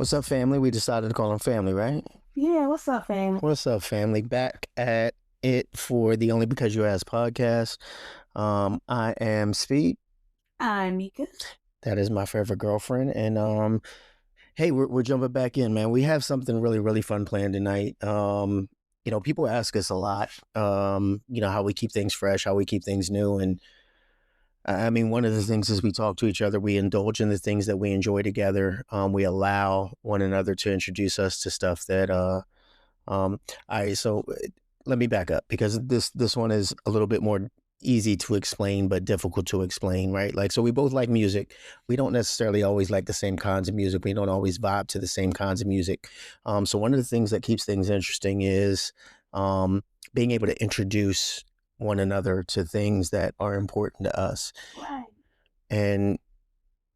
What's up, family? We decided to call them family, right? Yeah, what's up, family? What's up, family? Back at it for the Only Because You Asked podcast. I am Speed. I'm Mika. That is my favorite girlfriend. And hey, we're jumping back in, man. We have something really, really fun planned tonight. People ask us a lot, how we keep things fresh, how we keep things new. And I mean, one of the things is we talk to each other, we indulge in the things that we enjoy together. We allow one another to introduce us to stuff that all right, so let me back up because this one is a little bit more easy to explain but difficult to explain, right? Like, so we both like music. We don't necessarily always like the same kinds of music. We don't always vibe to the same kinds of music. So one of the things that keeps things interesting is being able to introduce one another to things that are important to us. Right. And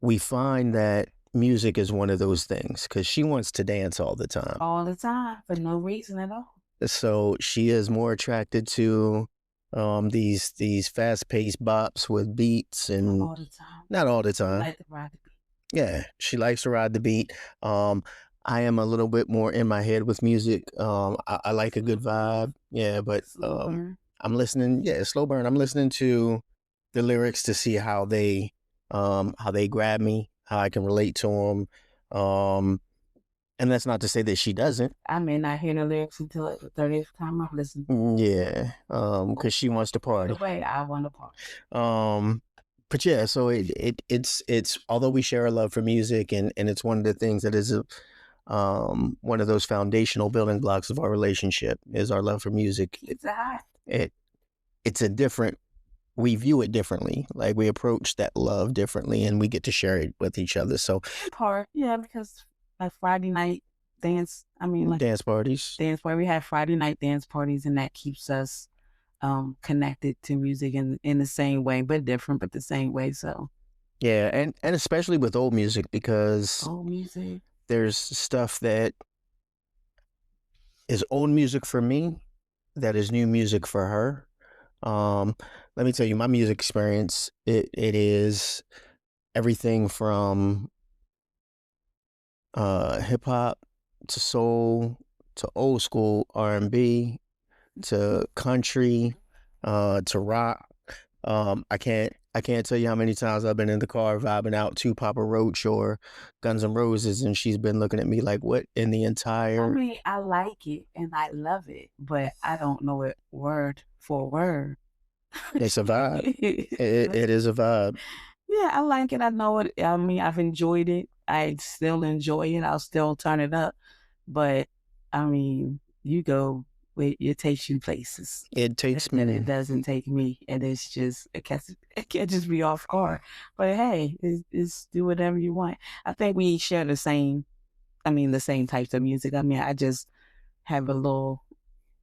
we find that music is one of those things because she wants to dance all the time. All the time for no reason at all. So she is more attracted to these fast-paced bops with beats and All the time. not all the time. Like the ride the beat. Yeah, she likes to ride the beat. I am a little bit more in my head with music. I like a good vibe. Yeah, but I'm listening. Yeah, slow burn. I'm listening to the lyrics to see how they grab me, how I can relate to them. And that's not to say that she doesn't. I may not hear the lyrics until the 30th time I've listened. Yeah, because she wants to party. The way I want to party. But yeah, so it's although we share a love for music and it's one of the things that is one of those foundational building blocks of our relationship is our love for music. It's a different. We view it differently. Like we approach that love differently, and we get to share it with each other. So because like Friday night dance. I mean, like dance parties. We have Friday night dance parties, and that keeps us connected to music in the same way, but different, but the same way. So yeah, and especially with old music because old music. There's stuff that is old music for me that is new music for her. Let me tell you, my music experience, it is everything from hip hop to soul to old school R&B to country to rock. I can't tell you how many times I've been in the car vibing out to Papa Roach or Guns N' Roses, and she's been looking at me like, "What in the entire?" I mean, I like it and I love it, but I don't know it word for word. It's a vibe. It is a vibe. Yeah, I like it. I know it. I mean, I've enjoyed it. I still enjoy it. I'll still turn it up. But I mean, you go with it takes you places. It takes me. And it doesn't take me. And it's just it catches me off guard. But hey, it's do whatever you want. I think we share the same types of music. I mean, I just have a little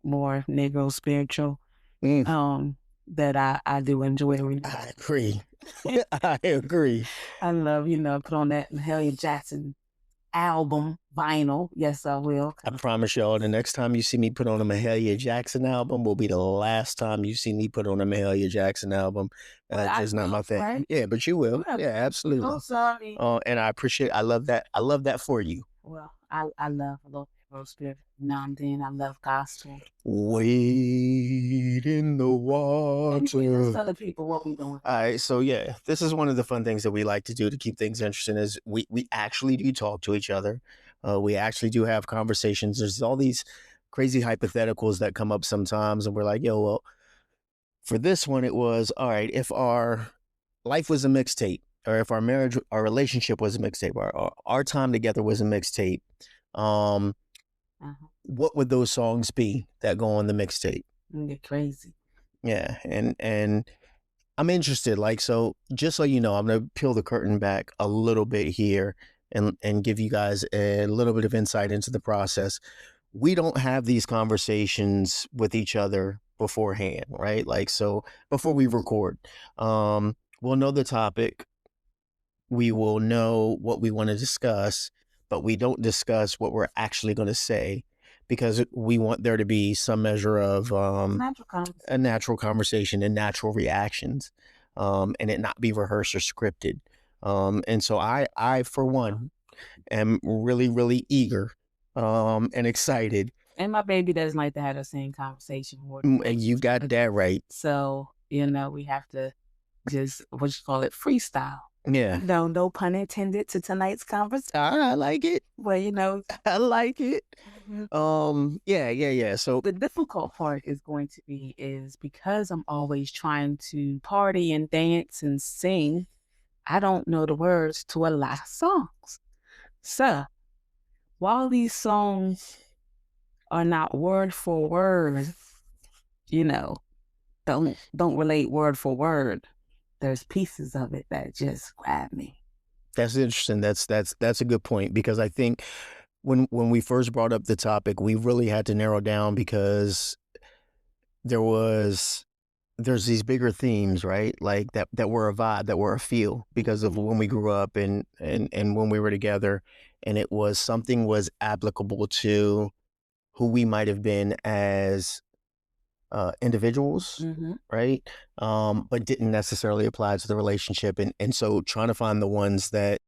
more Negro spiritual. That I do enjoy. I agree. I agree. I love, put on that Mahalia Jackson album, vinyl. Yes, I will. I promise y'all, the next time you see me put on a Mahalia Jackson album will be the last time you see me put on a Mahalia Jackson album. That's just not my thing. Right? Yeah, but you will. Yeah, absolutely. Oh, sorry. And I appreciate, I love that for you. Well, I love a little spirit. Now and then I love gospel. Wade in the water. Let's tell the people what we're doing. All right, so yeah, this is one of the fun things that we like to do to keep things interesting is we actually do talk to each other. We actually do have conversations. There's all these crazy hypotheticals that come up sometimes, and we're like, yo, well, for this one, it was, all right, if our life was a mixtape, or if our relationship was a mixtape, or our time together was a mixtape, what would those songs be that go on the mixtape? Get crazy. Yeah, and I'm interested. Like, so just so you know, I'm gonna peel the curtain back a little bit here and give you guys a little bit of insight into the process. We don't have these conversations with each other beforehand, right? Like, so before we record, we'll know the topic. We will know what we want to discuss, but we don't discuss what we're actually going to say because we want there to be some measure of a natural conversation and natural reactions, and it not be rehearsed or scripted. And so I for one, am really, really eager and excited. And my baby doesn't like to have the same conversation more than And once. you got that right. So, we have to just, what you call it, freestyle. Yeah. No pun intended to tonight's conversation. I like it. Well, I like it. Yeah. So the difficult part is going to be is because I'm always trying to party and dance and sing, I don't know the words to a lot of songs. So while these songs are not word for word, you know, don't relate word for word, there's pieces of it that just grab me. that's interesting. That's a good point, because I think when we first brought up the topic, we really had to narrow down, because there's these bigger themes, right? Like that were a vibe, that were a feel, because of when we grew up and when we were together, and it was something was applicable to who we might have been as individuals, right? But didn't necessarily apply to the relationship, and so trying to find the ones that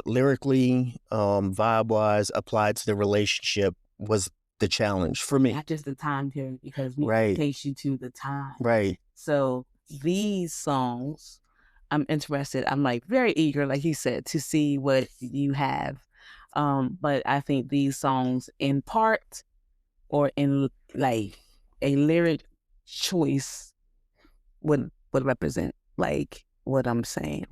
lyrically, vibe wise, applied to the relationship was the challenge for me. Not just the time period, because music Right. takes you to the time. Right. So these songs, I'm interested. I'm like very eager, like you said, to see what you have. But I think these songs, in part or in like a lyric choice, would represent like what I'm saying.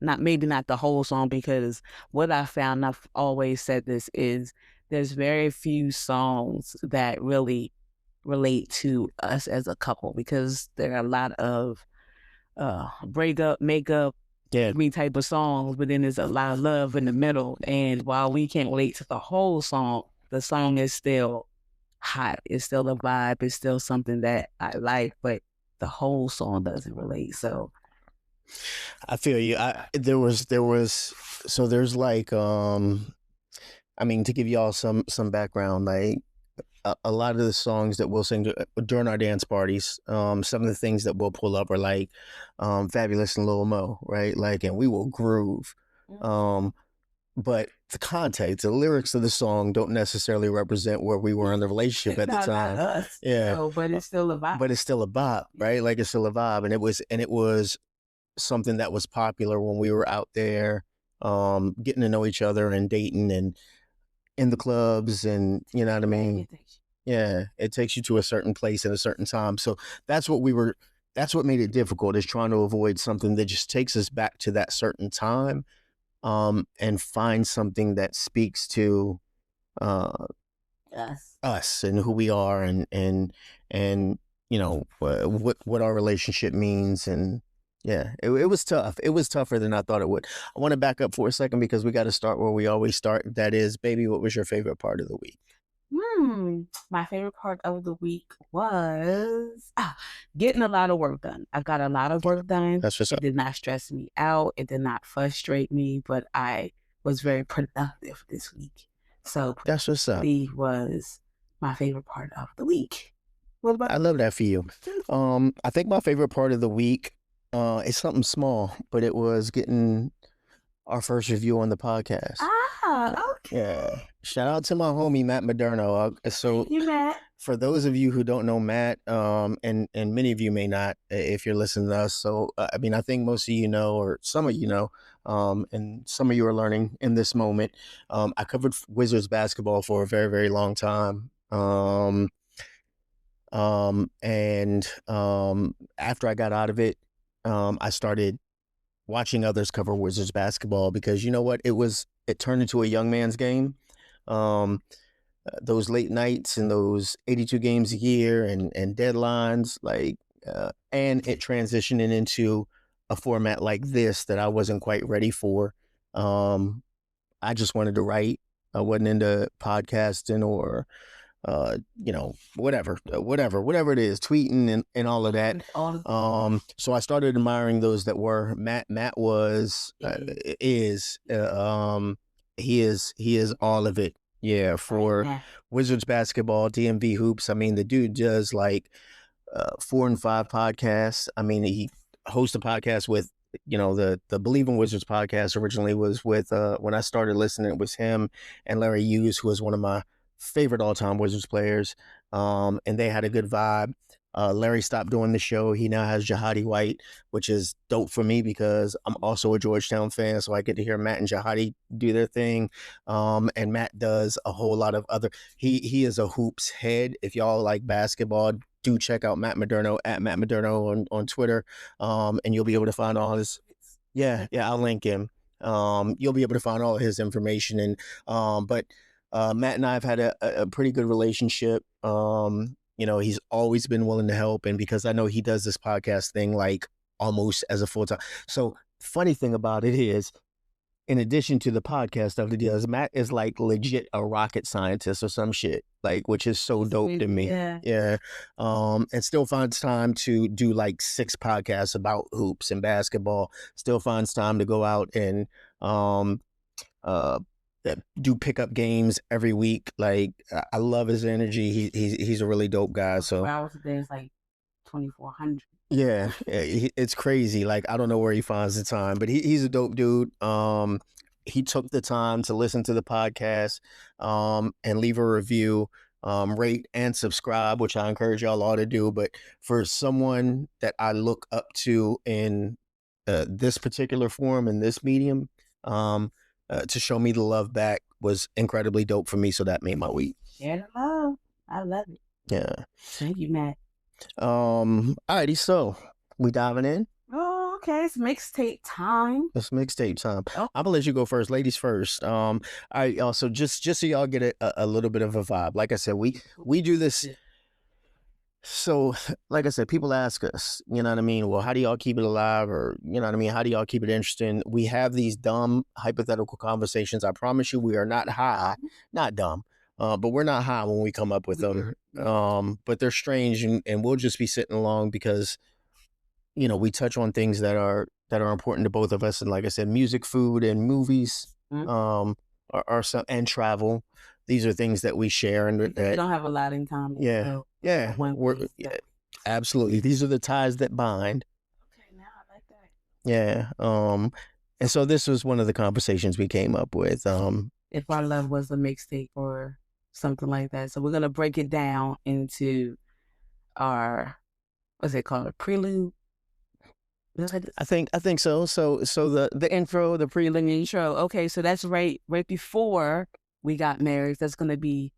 Maybe not the whole song, because what I found, I've always said this, is there's very few songs that really relate to us as a couple, because there are a lot of breakup, makeup, Yeah. type of songs, but then there's a lot of love in the middle. And while we can't relate to the whole song, the song is still hot. It's still a vibe. It's still something that I like, but the whole song doesn't relate. So I feel you. There was so there's like I mean, to give y'all some background, like a lot of the songs that we'll sing during our dance parties, some of the things that we'll pull up are like Fabulous and Lil Mo, right? Like, and we will groove. But the context, the lyrics of the song don't necessarily represent where we were in the relationship at the time. Not us. Yeah. No, but it's still a vibe. But it's still a bop, right? Like, it's still a vibe. And it was something that was popular when we were out there, getting to know each other and dating and in the clubs, and you know what I mean? Yeah, it takes you to a certain place at a certain time. So that's what made it difficult, is trying to avoid something that just takes us back to that certain time, and find something that speaks to us and who we are, and what our relationship means. And yeah, it was tough. It was tougher than I thought it would. I want to back up for a second, because we got to start where we always start. That is, baby, what was your favorite part of the week? My favorite part of the week was getting a lot of work done. I got a lot of work done. That's what's It up. did not stress me out. It did not frustrate me, but I was very productive this week. So That's what's up. was my favorite part of the week. What about? I love that for you. I think my favorite part of the week is something small, but it was getting our first review on the podcast. Okay. Yeah. Shout out to my homie Matt Moderno. So You Matt. For those of you who don't know Matt, and many of you may not, if you're listening to us. So I mean, I think most of you know, or some of you know, and some of you are learning in this moment. I covered Wizards basketball for a very, very long time. And after I got out of it, I started watching others cover Wizards basketball, because you know what, it turned into a young man's game. Those late nights and those 82 games a year and deadlines, like, and it transitioning into a format like this that I wasn't quite ready for. I just wanted to write. I wasn't into podcasting or whatever it is, tweeting and all of that. So I started admiring those that were. Matt was he is all of it. Yeah, for Wizards basketball, DMV hoops. I mean, the dude does like 4 and 5 podcasts. I mean, he hosts a podcast with the Believe in Wizards podcast originally was with when I started listening, it was him and Larry Hughes, who was one of my favorite all-time Wizards players. And they had a good vibe. Larry stopped doing the show. He now has Jahadi White, which is dope for me because I'm also a Georgetown fan, so I get to hear Matt and Jahadi do their thing. And Matt does a whole lot of other. He is a hoops head. If y'all like basketball, do check out Matt Moderno at Matt Moderno on Twitter, and you'll be able to find all his. Yeah, I'll link him. You'll be able to find all of his information, and but Matt and I have had a pretty good relationship. He's always been willing to help, and because I know he does this podcast thing like almost as a full time. So funny thing about it is, in addition to the podcast stuff that he does, Matt is like legit a rocket scientist or some shit, like, which is so dope to me. Yeah. And still finds time to do like 6 podcasts about hoops and basketball. Still finds time to go out and uh do pickup games every week. Like, I love his energy. He's a really dope guy. So hours a day is like 2,400. Yeah, it's crazy. Like, I don't know where he finds the time, but he's a dope dude. He took the time to listen to the podcast, and leave a review, rate and subscribe, which I encourage y'all all to do. But for someone that I look up to in this particular form, in this medium, to show me the love back was incredibly dope for me. So that made my week. Share the love. I love it. Yeah. Thank you, Matt. Alrighty, so we diving in. Oh, okay. It's mixtape time. It's mixtape time. Oh. I'm gonna let you go first, ladies first. All right, y'all. So just so y'all get a little bit of a vibe. Like I said, we do this. So, like I said, people ask us, you know what I mean? Well, how do y'all keep it alive? Or, you know what I mean? How do y'all keep it interesting? We have these dumb hypothetical conversations. I promise you, we are not high, not dumb. But we're not high when we come up with them. But they're strange, and we'll just be sitting along because, we touch on things that are important to both of us. And like I said, music, food, and movies, are some, and travel. These are things that we share, and we don't have a lot in common. Yeah, so absolutely. These are the ties that bind. Okay, now I like that. Yeah. And so this was one of the conversations we came up with. If our love was a mixtape or something like that. So we're gonna break it down into our, what's it called, a prelude. I think so. So the intro, the prelude, intro. Okay, so that's right before we got married. That's gonna be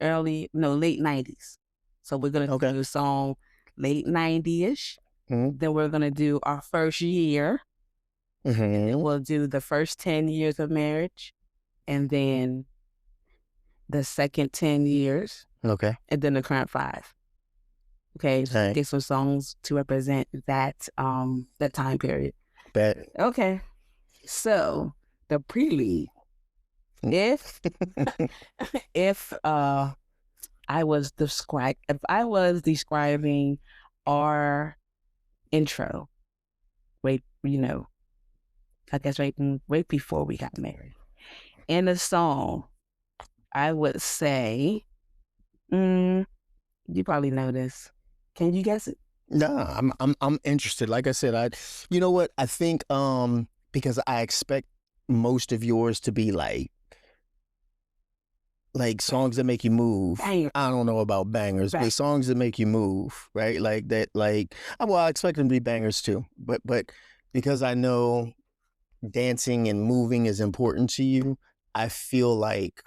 late 90s. So we're gonna do a song late 90-ish. Mm-hmm. Then we're gonna do our first year. Mm-hmm. And then we'll do the first 10 years of marriage, and then the second 10 years. Okay. And then the current 5. Okay. Right. Get some songs to represent that time period. Bet. Okay. So the prelude. If I was describing our intro, I guess right before we got married, in a song, I would say, you probably know this. Can you guess it? No, I'm interested. Like I said, you know what? I think because I expect most of yours to be like songs that make you move. Banger. I don't know about bangers, but songs that make you move, right? Like that. Well, I expect them to be bangers too, but because I know dancing and moving is important to you, I feel like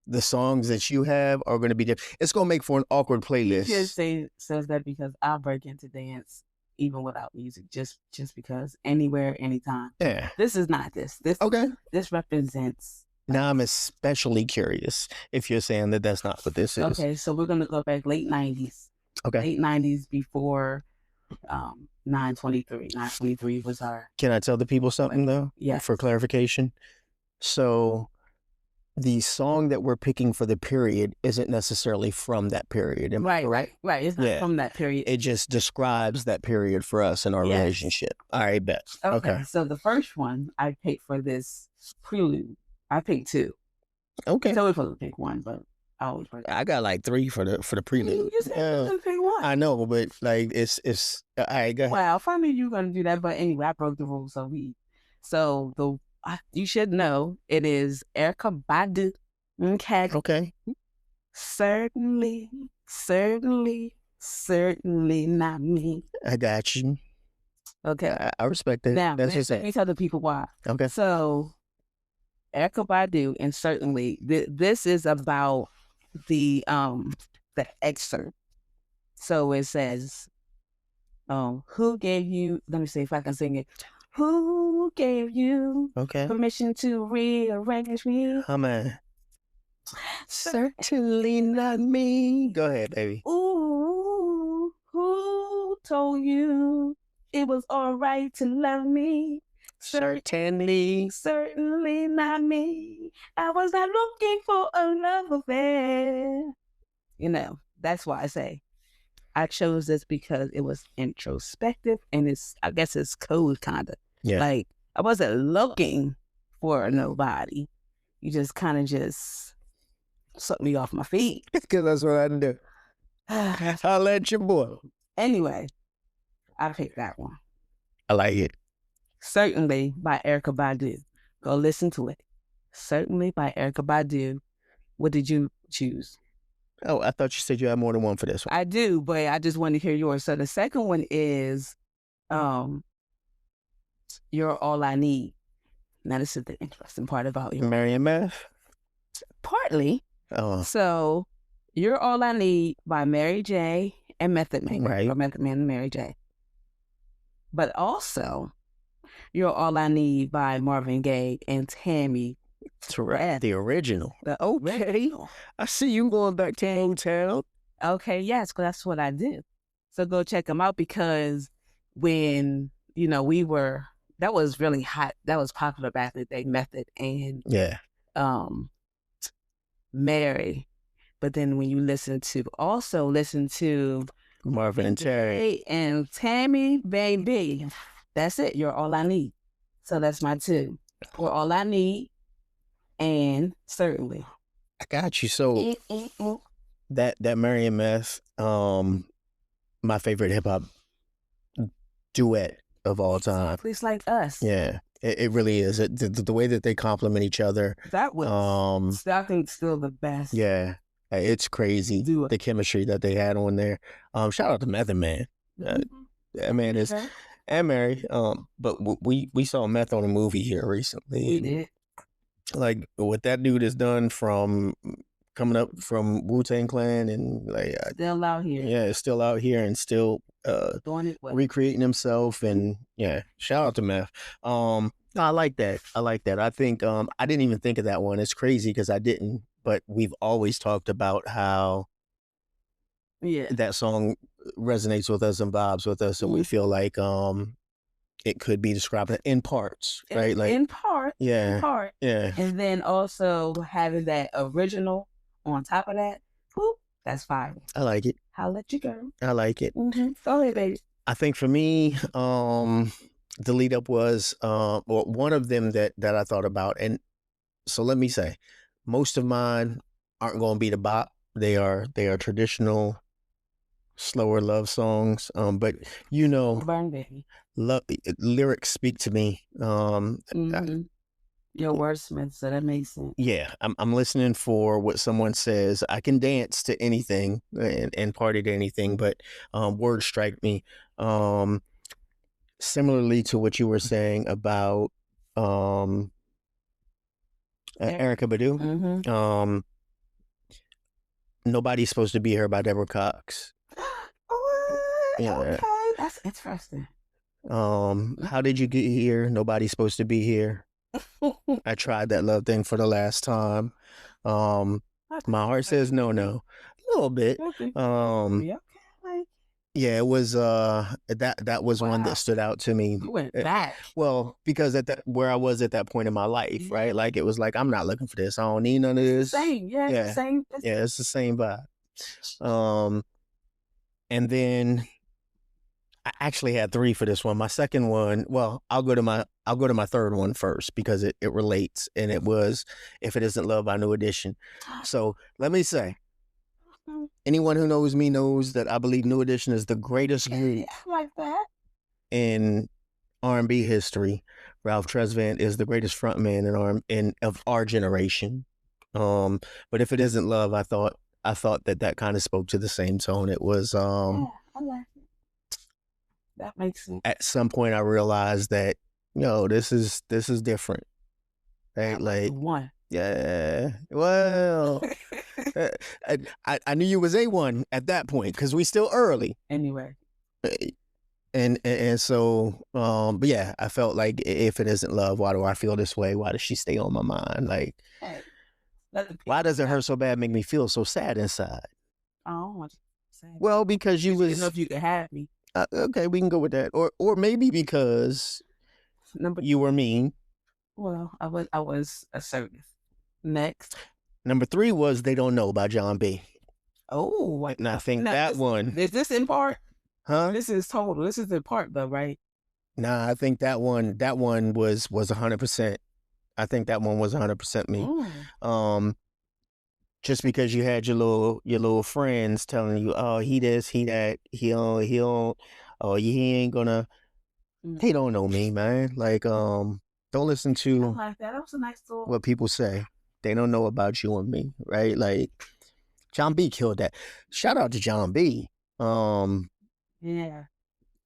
the songs that you have are going to be different. It's going to make for an awkward playlist. He just says that because I break into dance even without music, just because, anywhere, anytime. Yeah. This is not this. This represents. Now I'm especially curious if you're saying that that's not what this is. Okay, so we're going to go back late 90s. Okay. Late 90s before 923. 923 was our... Can I tell the people something, though? Yeah. For clarification? So the song that we're picking for the period isn't necessarily from that period. Right. It's not from that period. It just describes that period for us in our relationship. All right, bet. Okay. So the first one I picked for this prelude, I picked 2. Okay. So we're supposed to pick one, but I always break. I got like 3 for the prelude. You said you pick one. I know, but like it's all right. Go ahead. Well, if I knew you were gonna do that, but anyway, I broke the rules, so you should know it is Erica Badu. Okay. Okay, Certainly, certainly not me. I got you. Okay. I respect that. Now, That's just let me it. tell the people why. Okay. So, Erica Badu, and certainly this is about the excerpt. So it says, who gave you? Let me see if I can sing it. Who gave you Okay. permission to rearrange me? Come on. Certainly not me. Go ahead, baby. Ooh, who told you it was all right to love me? Certainly. Certainly not me. I was not looking for a love affair. You know, that's why I say I chose this because it was introspective and I guess it's cold kind of. Yeah. Like, I wasn't looking for nobody. You just kind of just sucked me off my feet. Because that's what I do. I'll let your boy. Anyway, I picked that one. I like it. Certainly by Erica Badu. Go listen to it. Certainly by Erica Badu. What did you choose? Oh, I thought you said you had more than one for this one. I do, but I just want to hear yours. So the second one is You're All I Need. Now this is the interesting part about you. Mary and Math? Partly. Oh. So You're All I Need by Mary J. and Method Man. Right. Or Method Man and Mary J. But also You're All I Need by Marvin Gaye and Tammy. The original. Okay. Original. I see you going back to Hometown. Okay, yes, because that's what I do. So go check them out because when, that was really hot. That was popular back in the day, Method and Mary. But then when you listen to Marvin and Terry and Tammy, baby, that's it. You're All I Need. So that's my 2. You're All I Need and Certainly. I got you. So that Mary and Meth, my favorite hip hop duet of all time. It's like us. Yeah, it really is. The way that they complement each other. That was, I think, still the best. Yeah, it's crazy. The chemistry that they had on there. Shout out to Method Man. That man is, and Mary. But we saw Meth on a movie here recently. We did. Like what that dude has done from coming up from Wu-Tang Clan and like still out here. Yeah, it's still out here and still doing it well. Recreating himself and shout out to Meth. I like that. I think I didn't even think of that one. It's crazy because I didn't, but we've always talked about how that song resonates with us and vibes with us, and we feel like it could be described in parts, right? Like in part. Yeah. And then also having that original on top of that, whoop, that's fire. I like it. I'll let you go. I like it. Mm-hmm. Go ahead, baby. I think for me, the lead up was one of them that I thought about. And so let me say, most of mine aren't going to be the bop. They are traditional, slower love songs. But Burn Baby. Lyrics speak to me. Your wordsmith, so that makes sense. Yeah, I'm listening for what someone says. I can dance to anything and party to anything, but words strike me. Similarly to what you were saying about Erykah Badu. Nobody's Supposed to Be Here by Deborah Cox. Okay, that's interesting. How Did You Get Here? Nobody's Supposed to Be Here. I Tried That Love Thing for the Last Time. My Heart Says No. A little bit. Yeah, it was that was one that stood out to me. You went back. Well, because where I was at that point in my life, right? Like it was like, I'm not looking for this. I don't need none of this. Same. Yeah, it's the same vibe. And then I actually had three for this one. My second one, well, I'll go to my third one first because it relates, and it was "If It Isn't Love" by New Edition. So let me say, anyone who knows me knows that I believe New Edition is the greatest group I like that. in R&B history. Ralph Tresvant is the greatest frontman in of our generation. But "If It Isn't Love," I thought that kind of spoke to the same tone. It was Yeah, I like it. That makes sense. at some point I realized that this is different, right? Like, one. yeah, well, uh, I knew you was A1 at that point because we still early. Anyway. And so but yeah, I felt like, if it isn't love, why do I feel this way? Why does she stay on my mind? Like, Hey, why does it hurt so bad, make me feel so sad inside? I don't want to say. Well, because you didn't know was if you could have me. Okay, we can go with that. Or maybe because you were mean. Well, I was assertive. Next. Number 3 was "They Don't Know" by John B. Oh, And I think that one. Is this in part? Huh? This is total. This is in part though, right? Nah, I think that one was 100%. I think that one was 100% me. Just because you had your little friends telling you, "Oh, he this, he that, he don't, oh, he ain't gonna." They don't know me, man. Like, don't listen I to like that. That was a nice little. what people say. They don't know about you and me, right? Like, John B killed that. Shout out to John B. Yeah.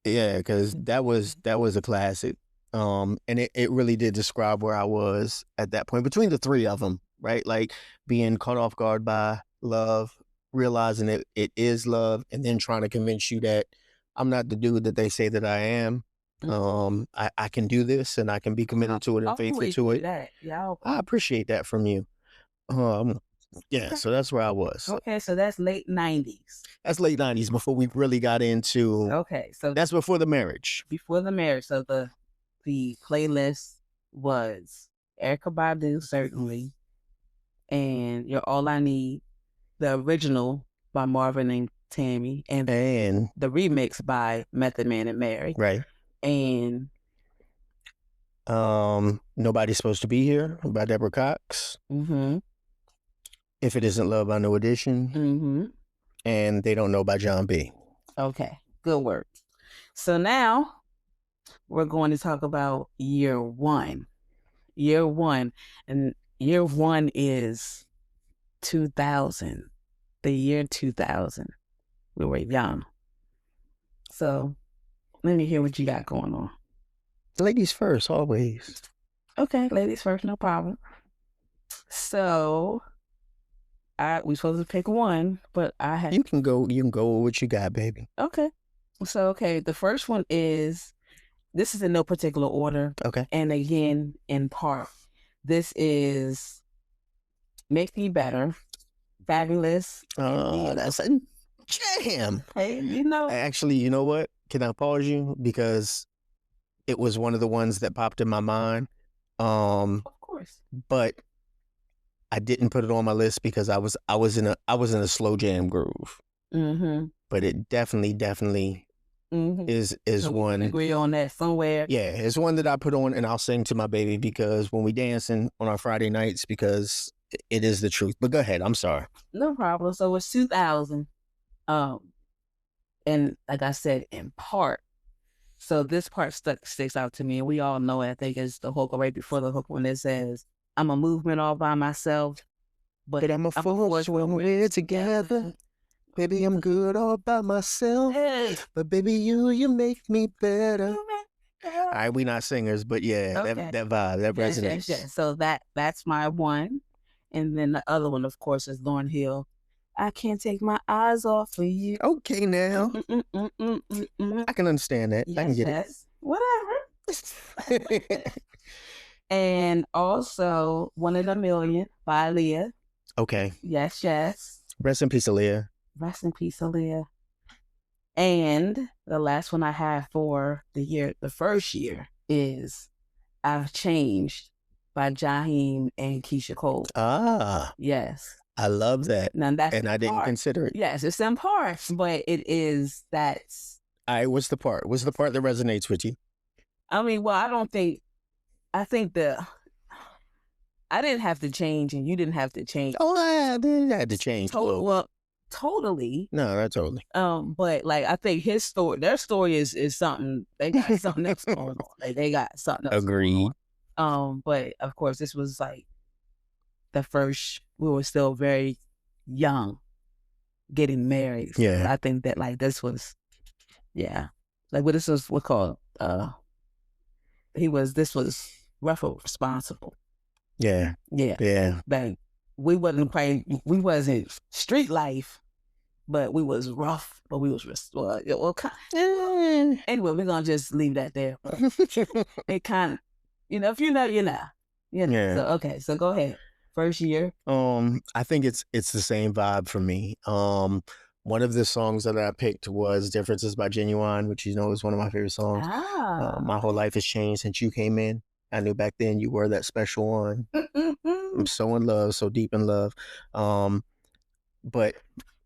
Yeah, because that was a classic. And it really did describe where I was at that point between the three of them, right? Like, being caught off guard by love, realizing it is love, and then trying to convince you that I'm not the dude that they say that I am. I can do this, and I can be committed to it and faithful to it. Yeah, I appreciate that from you. Yeah, so that's where I was. Okay, so that's late 90s. That's late 90s before we really got into. Okay, so that's before the marriage. Before the marriage, so the playlist was Erykah Badu, certainly, and "You're All I Need," the original by Marvin and Tammy, and the remix by Method Man and Mary, right? And "Nobody's Supposed to Be Here" by Deborah Cox. "If It Isn't Love" by New Edition. And "They Don't Know" by John B. Okay, good work. So now we're going to talk about year one. Year one, and year one is 2000. The year 2000. We were young. So let me hear what you got going on. Ladies first, always. Okay, ladies first, no problem. So we supposed to pick one, but I had. You can go with what you got, baby. Okay. So the first one is, this is in no particular order. Okay. And again, in part, this is "Make Me Better," Fabulous. Oh, that's a jam. Hey, actually, you know what? Can I pause you? Because it was one of the ones that popped in my mind. Of course. But I didn't put it on my list because I was in a slow jam groove. But it definitely is so one. We agree on that somewhere. Yeah, it's one that I put on and I'll sing to my baby because when we dancing on our Friday nights, because it is the truth. But go ahead. I'm sorry. No problem. So it's 2000. And like I said, in part. So this part sticks out to me, and we all know it. I think it's the hook, or right before the hook, when it says, "I'm a movement all by myself, but I'm a force when we're together. Baby, I'm good all by myself. Hey. But baby, you make me better." All right, we not singers, but yeah, Okay. that vibe, that resonates. Yes. So that's my one. And then the other one, of course, is Lauryn Hill, "I Can't Take My Eyes Off of You." Okay, now. I can understand that. Yes, I can get it. Whatever. And also "One in a Million" by Aaliyah. Okay. Yes. Rest in peace, Aaliyah. Rest in peace, Aaliyah. And the last one I have for the first year, is "I've Changed" by Jaheim and Keisha Cole. Ah. Yes. I love that. Now that's and I didn't consider it. Yes, it's in parts, but it is, that's All right, what's the part? What's the part that resonates with you? I mean, well, I think that I didn't have to change and you didn't have to change. Oh, I had to change. Well, totally. No, not totally. But like I think their story is something. They got something else going on. Like they got something else. Agreed. But of course, this was like the first. We were still very young, getting married. So Yeah. I think that like this was, yeah, like what this was what called. This was rough and responsible. Yeah. Yeah. Yeah. But we wasn't street life, but we was rough, but we was anyway, we're gonna just leave that there. It kind of, if you know, you know. Yeah. So okay, so go ahead. First year. I think it's the same vibe for me. One of the songs that I picked was "Differences" by Genuine, which is one of my favorite songs. My whole life has changed since you came in. I knew back then you were that special one. I'm so in love, so deep in love. But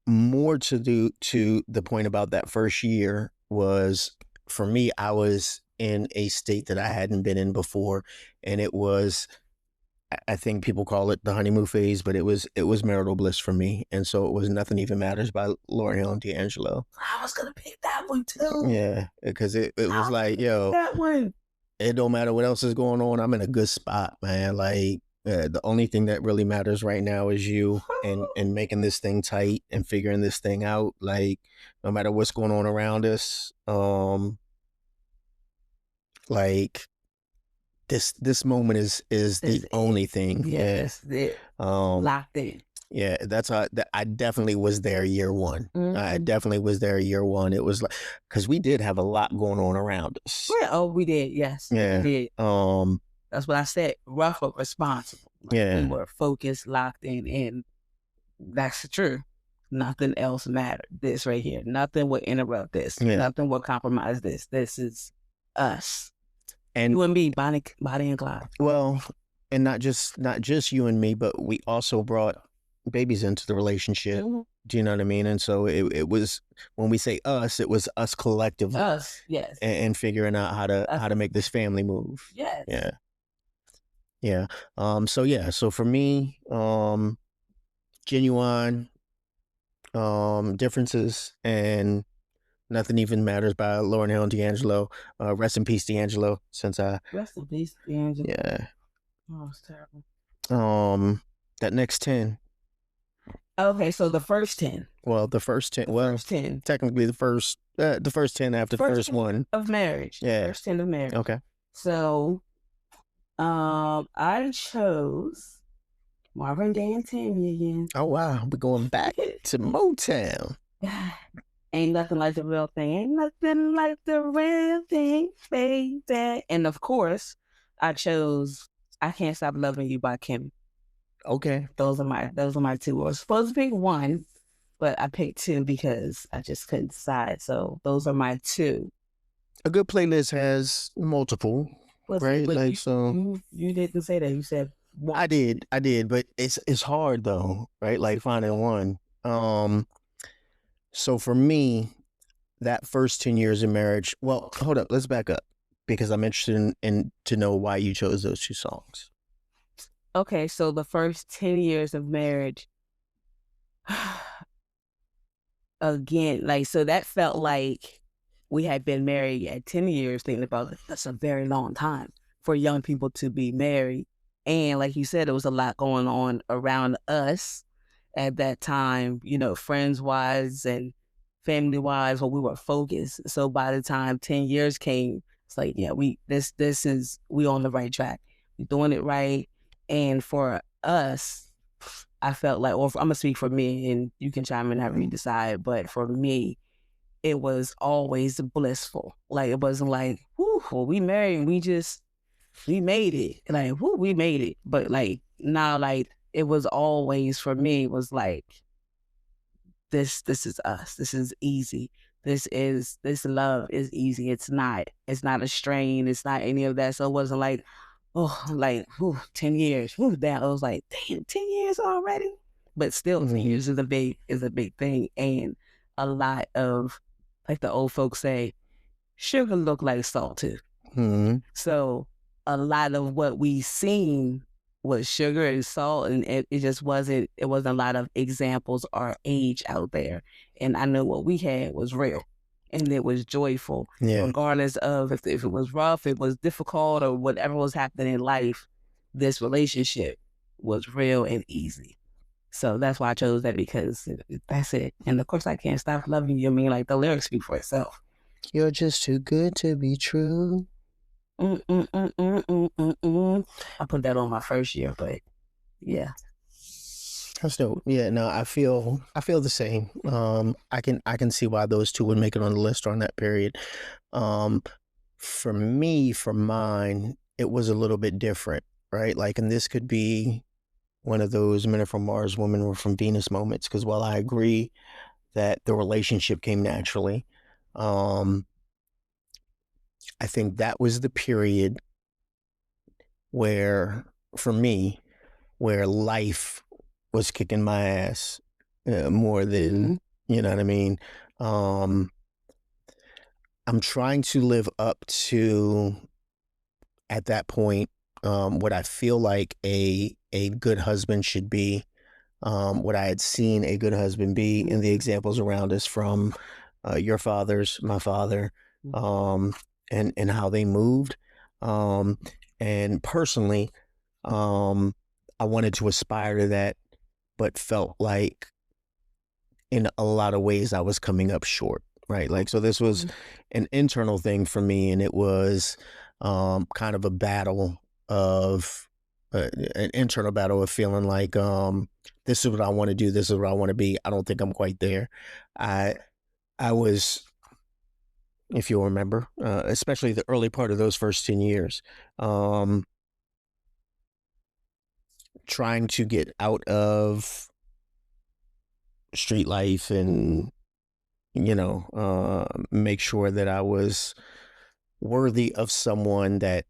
more to the point about that first year was, for me, I was in a state that I hadn't been in before, and it was, I think people call it the honeymoon phase, but it was marital bliss for me. And so it was "Nothing Even Matters" by Lauryn Hill and D'Angelo. I was gonna pick that one too. Yeah, because it was like, yo, that one. It don't matter what else is going on. I'm in a good spot, man. Like, the only thing that really matters right now is you and making this thing tight and figuring this thing out. Like, no matter what's going on around us, like this moment is the only thing. Yes, yeah. Locked in. Yeah, that's how I definitely was there year one. I definitely was there year one. It was like, because we did have a lot going on around us. Yeah, oh, we did. Yes, yeah. We did. That's what I said. Rough but responsible. Yeah, we were focused, locked in, and that's true. Nothing else mattered. This right here, nothing would interrupt this. Yeah. Nothing would compromise this. This is us. And you and me, Bonnie and Clyde. Well, and not just you and me, but we also brought babies into the relationship. Do you know what I mean? And so it was, when we say us, it was us collectively. Us, yes. And figuring out how to make this family move. Yes. Yeah. Yeah. So for me, Genuine, Differences, and "Nothing Even Matters" by Lauryn Hill and D'Angelo. Rest in peace, D'Angelo. Rest in peace, D'Angelo. Yeah. Oh, it's terrible. That next 10. Okay, so the first 10. Well, the first 10. First 10. Technically the first 10 after the first one of marriage. Yeah. First 10 of marriage. Okay. So, I chose Marvin Gaye and Tammy again. Oh wow, we're going back to Motown. Ain't nothing like the real thing. Ain't nothing like the real thing, baby. And of course, I chose "I Can't Stop Loving You" by Kim. Okay. Those are my two. I was supposed to pick one, but I picked two because I just couldn't decide. So those are my two. A good playlist has multiple, right? But like you didn't say that. You said one. I did, but it's hard though, right? Like finding one. So for me, that first 10 years of marriage. Well, hold up, let's back up, because I'm interested in to know why you chose those two songs. Okay, so the first 10 years of marriage, again, like, so that felt like we had been married at 10 years, thinking about it. That's a very long time for young people to be married. And like you said, there was a lot going on around us at that time, friends-wise and family-wise, where we were focused. So by the time 10 years came, it's like, yeah, we on the right track. We're doing it right. And for us, I felt like, I'm going to speak for me, and you can chime in however you decide, but for me, it was always blissful. Like, it wasn't like, well, we married and we made it. Like, we made it. But like, now, like, it was always, for me, it was like, this is us. This is easy. This love is easy. It's not a strain. It's not any of that. So it wasn't like, 10 years. That I was like, damn, 10 years already. But still, 10 years is a big thing, and a lot of like the old folks say, sugar look like salt too. Hmm. So a lot of what we seen was sugar and salt, and it just wasn't. It wasn't a lot of examples or age out there. And I know what we had was real, and it was joyful, Yeah. regardless of if it was rough, it was difficult, or whatever was happening in life. This relationship was real and easy. So that's why I chose that, because that's it. And of course, I can't stop loving you. I mean, like the lyrics speak for itself. You're just too good to be true. Mm, mm, mm, mm, mm, mm, mm. I put that on my first year, but yeah. That's dope. Yeah, no, I feel the same. I can see why those two would make it on the list on that period. Um, for me, for mine, it was a little bit different, right? Like, and this could be one of those men are from Mars, women were from Venus moments. Because while I agree that the relationship came naturally, um, I think that was the period where, for me, where life was kicking my ass more Mm-hmm. than, you know what I mean? Um, I'm trying to live up to, at that point, what I feel like a good husband should be, what I had seen a good husband be in the examples around us from your fathers, my father, um, and how they moved. Um, and personally, um, I wanted to aspire to that, but felt like in a lot of ways I was coming up short, right? Like, so this was an internal thing for me, and it was kind of a battle of an internal battle of feeling like this is what I want to do, this is what I want to be. I don't think I'm quite there. I I was, if you'll remember, especially the early part of those first 10 years, um, trying to get out of street life and make sure that I was worthy of someone that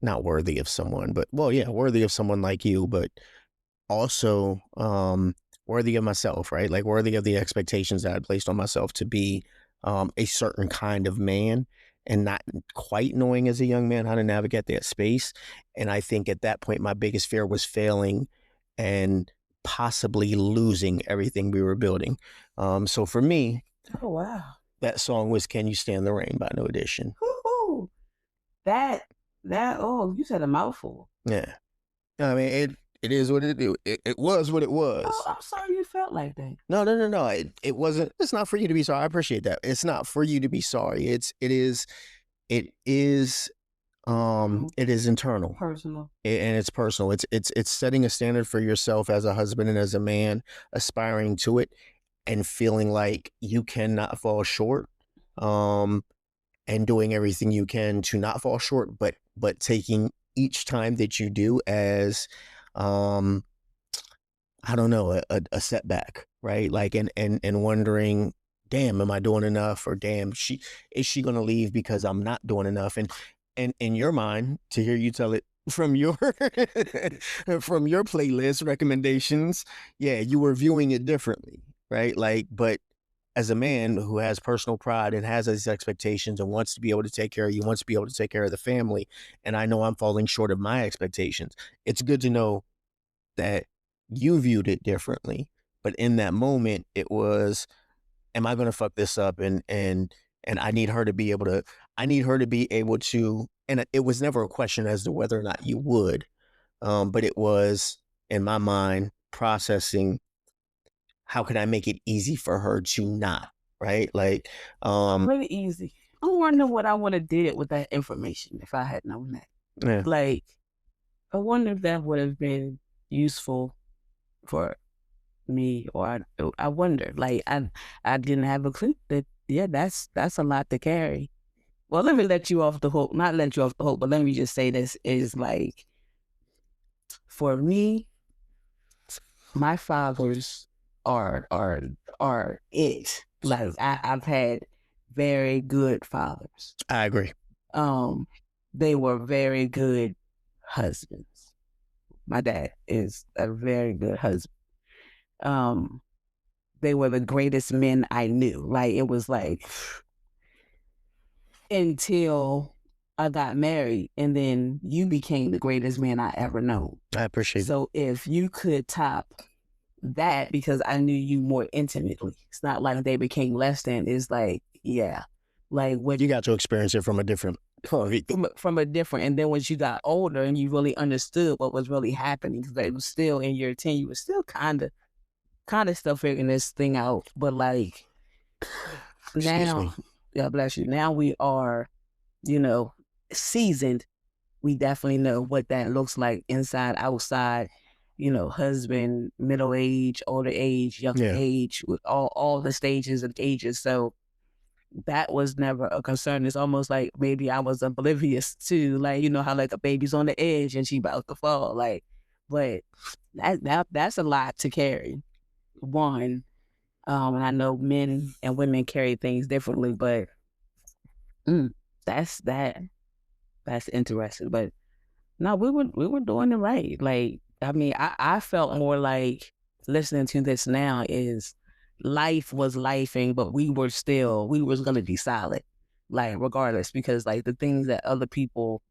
not worthy of someone, but well, yeah, worthy of someone like you, but also worthy of myself, right? Like worthy of the expectations that I placed on myself to be a certain kind of man, and not quite knowing as a young man how to navigate that space. And I think at that point, my biggest fear was failing and possibly losing everything we were building. So for me, Oh wow. that song was "Can You Stand the Rain" by No Edition. Woo-hoo. That oh, you said a mouthful. Yeah, I mean it is what it was what it Oh, was. I'm sorry you felt like that. No, no, no, no. It wasn't. It's not for you to be sorry. I appreciate that. It's not for you to be sorry. It is it is internal, Personal. and it's personal. It's setting a standard for yourself as a husband and as a man, aspiring to it, and feeling like you cannot fall short. Um, and doing everything you can to not fall short, but taking each time that you do as um I don't know, a setback, right? Like, and wondering, damn, am I doing enough? Or damn, is she gonna leave because I'm not doing enough? And in your mind, to hear you tell it from your from your playlist recommendations, yeah, you were viewing it differently, right? Like, but as a man who has personal pride and has these expectations and wants to be able to take care of you, wants to be able to take care of the family, and I know I'm falling short of my expectations, it's good to know that you viewed it differently. But in that moment, it was, am I going to fuck this up? And I need her to be able to, I need her to be able to, and it was never a question as to whether or not you would, but it was in my mind processing, how can I make it easy for her to not, right? Like, Really easy. I'm wondering what I would have did with that information if I had known that. yeah, Like, I wonder if that would have been useful for me, or I wonder. Like, I didn't have a clue that. Yeah, that's a lot to carry. Well, let me let you off the hook. Not let you off the hook, but let me just say this is like, for me, my fathers are are are it. Like I've had very good fathers. I agree. Um, they were very good husbands. My dad is a very good husband. Um, they were the greatest men I knew. Like it was like until I got married, and then you became the greatest man I ever known. I appreciate it. So if you could top that, because I knew you more intimately, it's not like they became less than. It's like, yeah, like what You got to experience it from a different point of view. from a different. And then once you got older and you really understood what was really happening, because it was still in year 10, you were still kind of still figuring this thing out. But like Excuse me. now, God bless you. Now we are, you know, seasoned. We definitely know what that looks like inside, outside, husband, middle age, older age, young Yeah. age, with all the stages and ages. So that was never a concern. It's almost like maybe I was oblivious to, like, how like a baby's on the edge and she about to fall. Like, but that's a lot to carry. One, and I know men and women carry things differently, but mm, that's that. That's interesting. But no, we were doing it right. Like, I mean, I felt more like listening to this now is life was lifing, but we was gonna be solid, like regardless, because like the things that other people,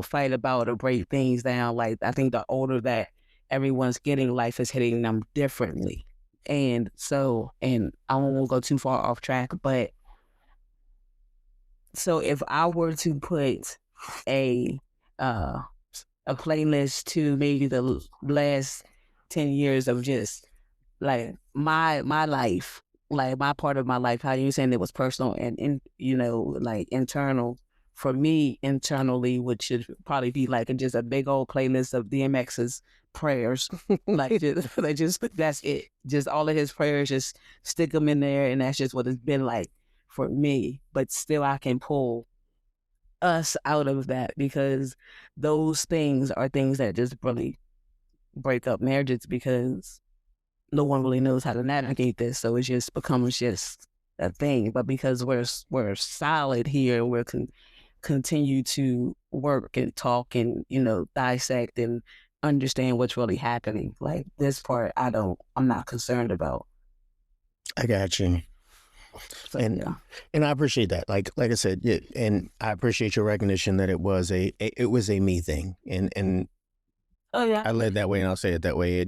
fight about or break things down, like I think the older that everyone's getting, life is hitting them differently. And so, and I won't go too far off track, but so if I were to put a uh a playlist to maybe the last 10 years of just like my life, like my part of my life, how you saying it was personal and like internal. For me, internally, which should probably be like just a big old playlist of DMX's prayers. Like that's it. Just all of his prayers, just stick them in there, and that's just what it's been like for me. But still, I can pull us out of that, because those things are things that just really break up marriages, because no one really knows how to navigate this. So it just becomes just a thing. But because we're solid here, we're continue to work and talk and dissect and understand what's really happening. Like this part, I'm not concerned about. I got you. So, And yeah. and I appreciate that. Like I said, yeah, and I appreciate your recognition that it was a me thing, and Oh yeah. I led that way, and I'll say it that way.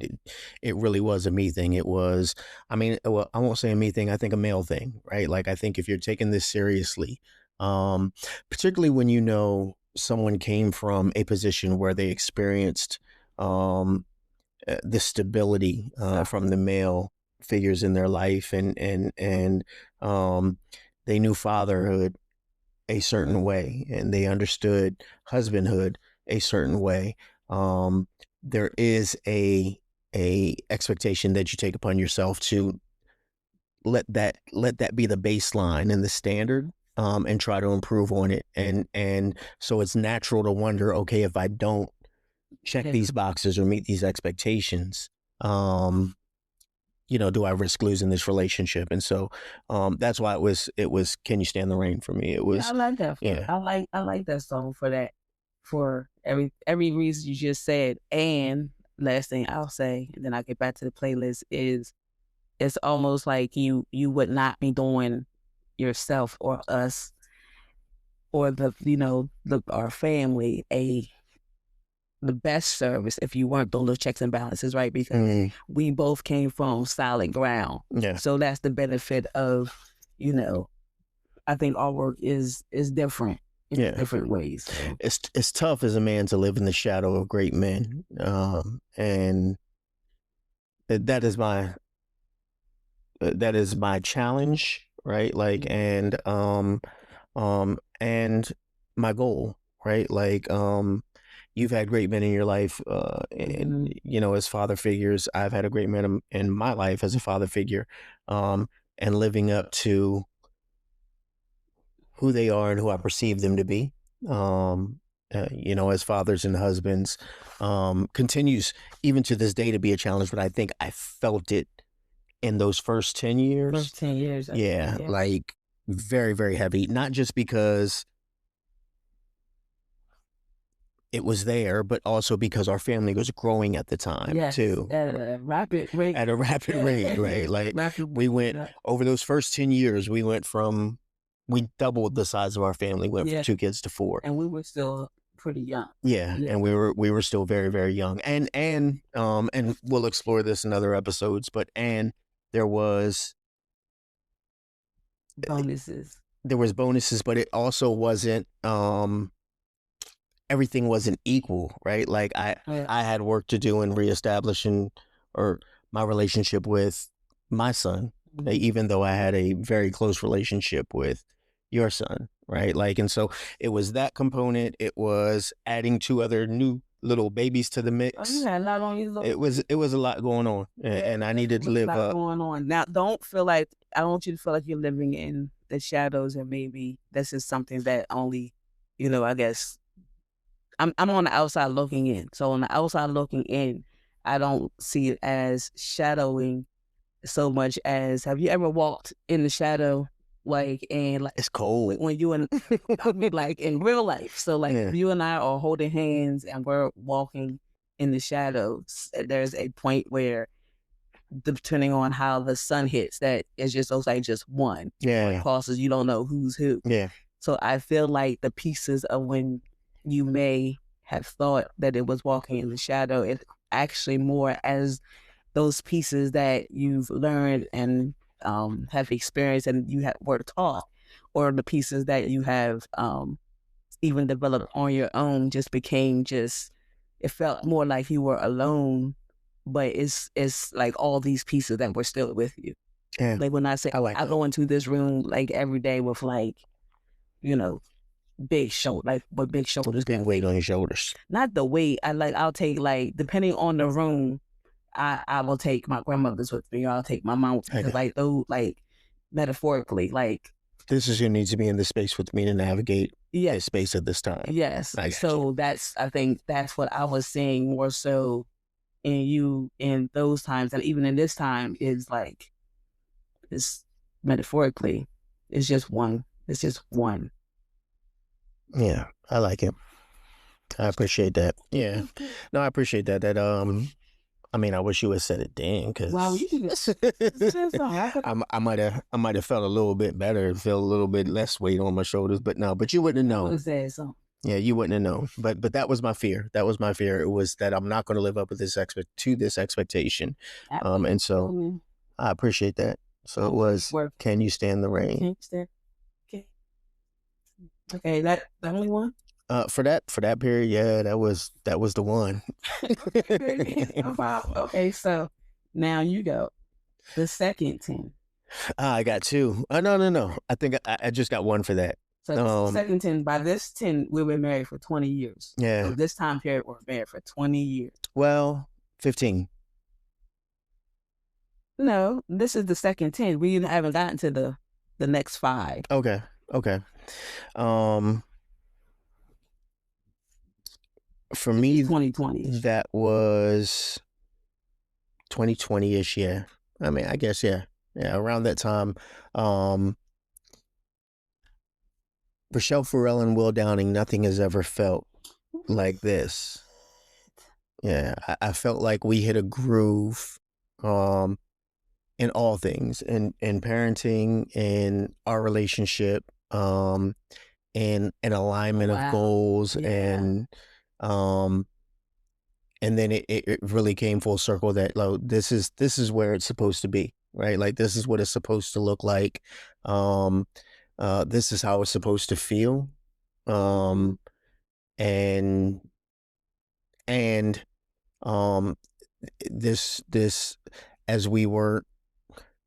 It really was a me thing. It was, I mean, well, I won't say a me thing. I think a male thing, right? Like I think if you're taking this seriously, um, particularly when someone came from a position where they experienced um, the stability from the male figures in their life, and um, they knew fatherhood a certain way, and they understood husbandhood a certain way. Um, there is a expectation that you take upon yourself to let that be the baseline and the standard, and try to improve on it. And so it's natural to wonder, okay, if I don't check Yeah. these boxes or meet these expectations, um, do I risk losing this relationship? And so that's why it was Can You Stand the Rain for me? It Yeah, I was, like that. yeah. I like that song for that. For every reason you just said. And last thing I'll say, and then I get back to the playlist, is it's almost like you would not be doing yourself or us or our family the best service if you weren't doing those checks and balances, right? Because we both came from solid ground. Yeah. So that's the benefit of, I think our work is different in different ways. So. It's tough as a man to live in the shadow of great men, and that is my challenge, right? Like, and my goal, right? Like, you've had great men in your life, and as father figures. I've had a great man in my life as a father figure, and living up to who they are and who I perceive them to be. As fathers and husbands, continues even to this day to be a challenge. But I think I felt it in those first 10 years. First 10 years. Yeah, like very, very heavy. Not just because it was there, but also because our family was growing at the time Yes, too, at a rapid rate. at a rapid rate, right? Like Rapid, we went yeah. over those first 10 years, we doubled the size of our family, went from Yeah, 2 kids to 4. and we were still pretty young. Yeah, Yeah, and we were still very, very young. And we'll explore this in other episodes, but and there was bonuses. there was bonuses, but it also wasn't everything wasn't equal, right? Like Yeah. I had work to do in reestablishing or my relationship with my son, even though I had a very close relationship with your son, right? Like, and so it was that component. It was adding 2 other new little babies to the Oh, you mix. had a lot on your. It was a lot going on, and I needed to What's live not up. going on now? Don't feel like I don't want you to feel like you're living in the shadows, and maybe this is something that only, I guess I'm on the outside looking in. So on the outside looking in, I don't see it as shadowing so much as have you ever walked in the shadow, like and like It's cold. when you and I mean like in real life. So like Yeah, you and I are holding hands and we're walking in the shadows. There's a point where depending on how the sun hits, that it's just looks like just one. yeah, Crosses, you don't know who's who. yeah, So I feel like the pieces of when you may have thought that it was walking in the shadow, it actually more as those pieces that you've learned and have experienced and you have were taught, or the pieces that you have even developed on your own just became just it felt more like you were alone, but it's like all these pieces that were still with you. yeah. Like when I say I like I that. go into this room like every day with like, you know, big shoulder, like with big shoulders. Big weight on your shoulders. Not the weight. I'll take like depending on the room, I will take my grandmother's with me, or I'll take my mom with me. I 'Cause, got like those like metaphorically, like this is who needs to be in the space with me to navigate yeah, this space at this time. yes. I got you. So I think that's what I was saying more so in you in those times, and even in this time is like it's metaphorically, it's just one. It's just one. Yeah, I like it. I appreciate that. Yeah, no, I appreciate that. I mean, I wish you had said it then, because Wow, you did I might have felt a little bit better, felt a little bit less weight on my shoulders, but no, but you wouldn't have known. say something. Yeah, you wouldn't have known. But that was my fear. That was my fear. It was that I'm not going to live up to this expectation. And so I appreciate that. So it was, Work. can you stand the rain? Okay. Okay, that the only one? For that period, yeah, that was the one. No problem. Okay, so now you go. The second 10. I got 2. No. I think I just got 1 for that. So the second 10, by this 10, we were married for 20 years. Yeah. So this time period, we're married for 20 years. Well, 15. No, this is the second 10. We haven't gotten to the next 5. Okay. Okay. Um, for me, 2020. that was 2020-ish. Yeah. I mean, I guess, yeah. Yeah. Around that time. Rochelle Farrell and Will Downing, nothing has ever felt like this. Yeah. I felt like we hit a groove. In all things, in parenting, in our relationship, in an alignment of goals, um and then it really came full circle that like this is where it's supposed to be, right? Like this is what it's supposed to look like. um this is how it's supposed to feel. um and and um this as we were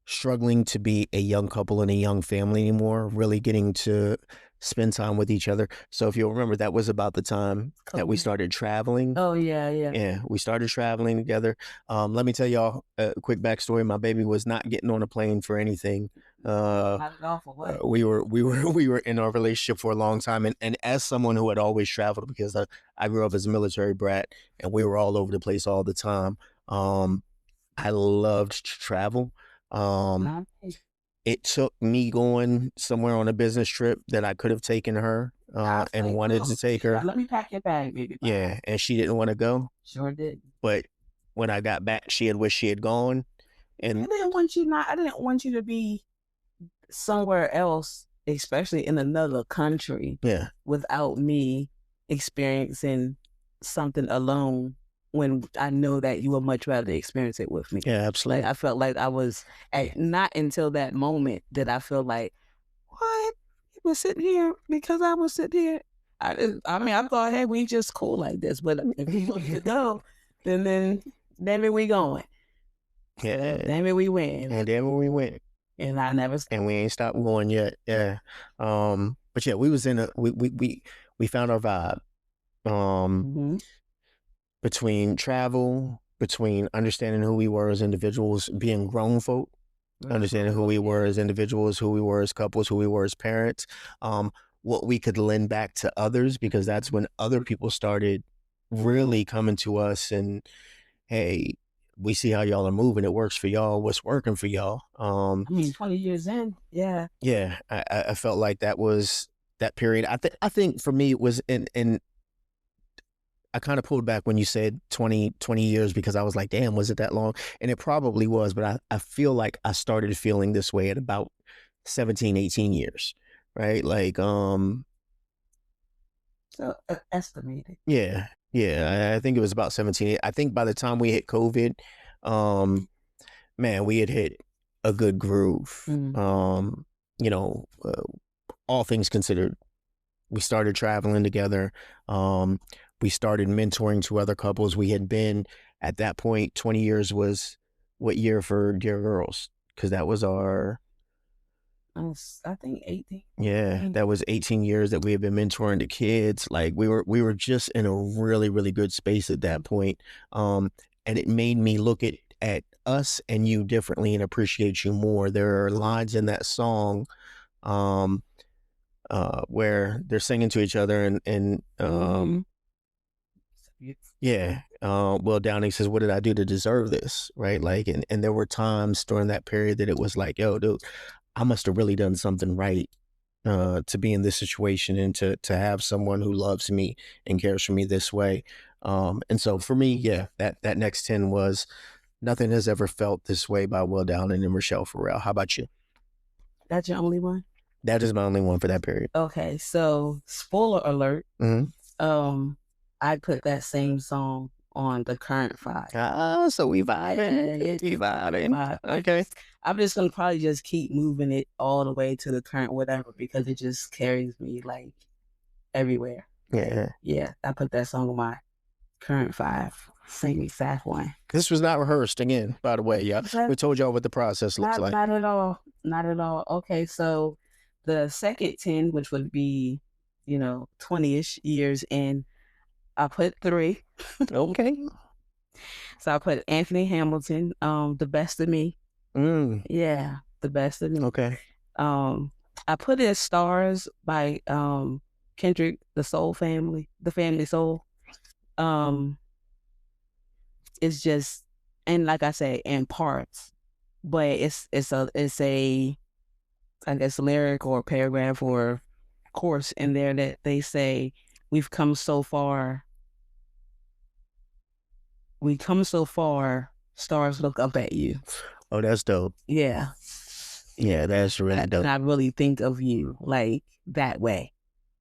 struggling to be a young couple and a young family anymore, really getting to spend time with each other. So if you'll remember, that was about the time that we started traveling. Oh, yeah. Yeah, we started traveling together. Let me tell y'all a quick backstory. My baby was not getting on a plane for anything. Not at all for what? We were in our relationship for a long time, and as someone who had always traveled, because I grew up as a military brat, and we were all over the place all the time. I loved to travel. Um, Nice. it took me going somewhere on a business trip that I could have taken her, I was and like, wanted to "Oh, take she's like, her. let me pack your bag, baby. Bye." Yeah, and she didn't want to go. Sure did. But when I got back, she had wished she had gone. And I didn't want you to be somewhere else, especially in another country, yeah, without me experiencing something alone when I know that you would much rather experience it with me. yeah, Like absolutely. I felt like I was not until that moment did I feel like, what? You was sitting here because I was sitting here. I mean, I thought, hey, we just cool like this, but if you want to go, then damn it, we going. Yeah, Damn it, we win. and then when we went, And I never. and we ain't stopped going yet. Yeah. But yeah, we was in a we found our vibe. Mhm. Between travel, between understanding who we were as individuals, being grown folk, understanding who we were as individuals, who we were as couples, who we were as parents, what we could lend back to others, because that's when other people started really coming to us and, hey, we see how y'all are moving. It works for y'all. What's working for y'all? I mean, 20 years in, yeah. Yeah, I felt like that was that period. I think for me it was in I kind of pulled back when you said 20 years, because I was like, damn, was it that long? And it probably was, but I feel like I started feeling this way at about 17, 18 years, right? Like, So estimated. yeah, yeah, I think it was about 17. I think by the time we hit COVID, man, we had hit a good groove. Mm. You know, all things considered, we started traveling together. We started mentoring to other couples. We had been at that point, 20 years was what year for Dear Girls? Because that was our, I think 18. yeah, that was 18 years that we had been mentoring the kids. Like we were just in a really, really good space at that point. And it made me look at us and you differently and appreciate you more. There are lines in that song, um, where they're singing to each other and Mm-hmm. yeah. Will Downing says, "What did I do to deserve this?" Right? Like, and there were times during that period that it was like, "Yo, dude, I must have really done something right to be in this situation and to have someone who loves me and cares for me this way." And so for me, yeah, that next 10 was "Nothing Has Ever Felt This Way" by Will Downing and Rochelle Farrell. How about you? That's your only one? That is my only one for that period. Okay, so spoiler alert. Mm-hmm. I put that same song on the current five. So we vibing. Yeah, We vibing. Okay. I'm just gonna probably just keep moving it all the way to the current whatever because it just carries me like everywhere. Yeah. Yeah, I put that song on my current five. Same exact one. This was not rehearsed again, by the way. Yeah. We told y'all what the process looks like. Not at all. Not at all. Okay, so the second 10, which would be, 20-ish years in, I put 3. Okay. So I put Anthony Hamilton, The Best of Me. Yeah, The Best of Me. Okay. I put it as Stars by Kendrick, the Family Soul. It's just, and like I say, in parts, but it's a I guess lyric or paragraph or course in there that they say we've come so far. We come so far. Stars look up at you. Oh, that's dope. Yeah. Yeah, that's really dope. And I really think of you like that way.